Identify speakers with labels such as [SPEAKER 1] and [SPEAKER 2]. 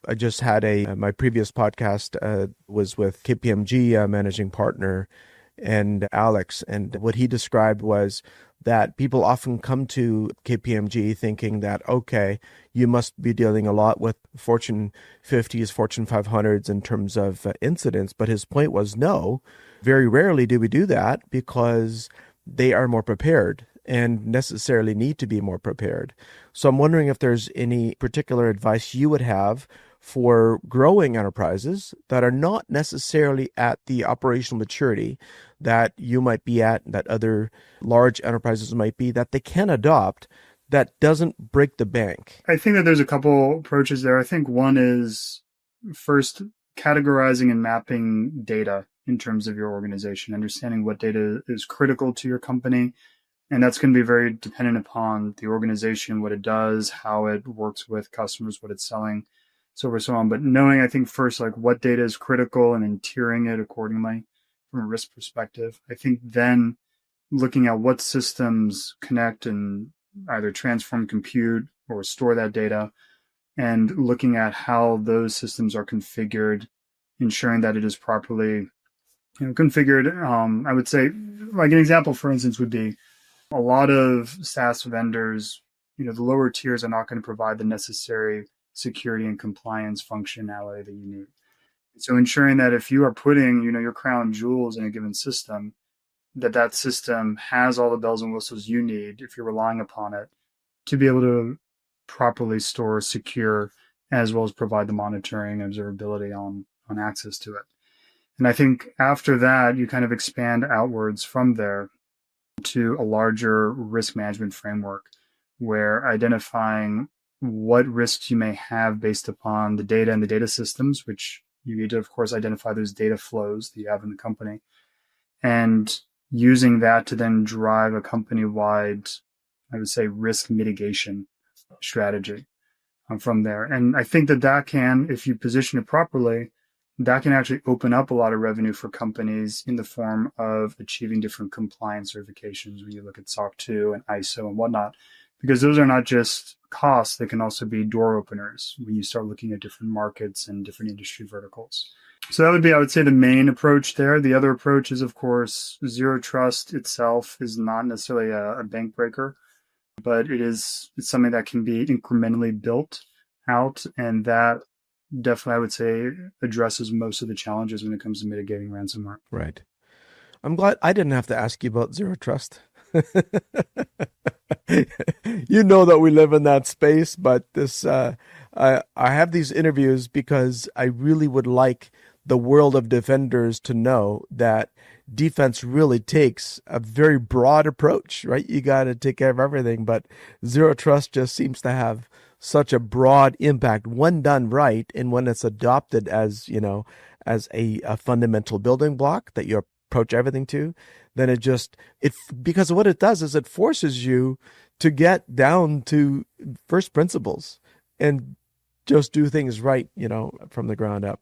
[SPEAKER 1] I just had my previous podcast was with KPMG managing partner and Alex, and what he described was that people often come to KPMG thinking that, okay, you must be dealing a lot with Fortune 50s, Fortune 500s in terms of incidents. But his point was, no, very rarely do we do that because they are more prepared and necessarily need to be more prepared. So I'm wondering if there's any particular advice you would have for growing enterprises that are not necessarily at the operational maturity that you might be at, that other large enterprises might be, that they can adopt, that doesn't break the bank.
[SPEAKER 2] I think that there's a couple approaches there. I think one is first categorizing and mapping data in terms of your organization, understanding what data is critical to your company. And that's going to be very dependent upon the organization, what it does, how it works with customers, what it's selling, so forth, so on. But knowing, I think, first, like what data is critical and then tiering it accordingly from a risk perspective. I think then looking at what systems connect and either transform, compute, or store that data, and looking at how those systems are configured, ensuring that it is properly configured. I would say, like an example, for instance, would be a lot of SaaS vendors, the lower tiers are not going to provide the necessary security and compliance functionality that you need. So ensuring that if you are putting, your crown jewels in a given system, that system has all the bells and whistles you need if you're relying upon it to be able to properly store, secure, as well as provide the monitoring and observability on access to it. And I think after that, you kind of expand outwards from there to a larger risk management framework where identifying what risks you may have based upon the data and the data systems, which you need to, of course, identify those data flows that you have in the company, and using that to then drive a company-wide, I would say, risk mitigation strategy from there. And I think that can, if you position it properly, that can actually open up a lot of revenue for companies in the form of achieving different compliance certifications when you look at SOC 2 and ISO and whatnot, because those are not just costs, they can also be door openers when you start looking at different markets and different industry verticals. So that would be, I would say, the main approach there. The other approach is, of course, zero trust itself is not necessarily a bank breaker, but it's something that can be incrementally built out, and that definitely, I would say, addresses most of the challenges when it comes to mitigating ransomware.
[SPEAKER 1] Right. I'm glad I didn't have to ask you about zero trust. You know that we live in that space, but I have these interviews because I really would like the world of defenders to know that defense really takes a very broad approach, right? You got to take care of everything, but zero trust just seems to have such a broad impact when done right, and when it's adopted as a fundamental building block that you approach everything to, then because what it does is it forces you to get down to first principles and just do things right, from the ground up.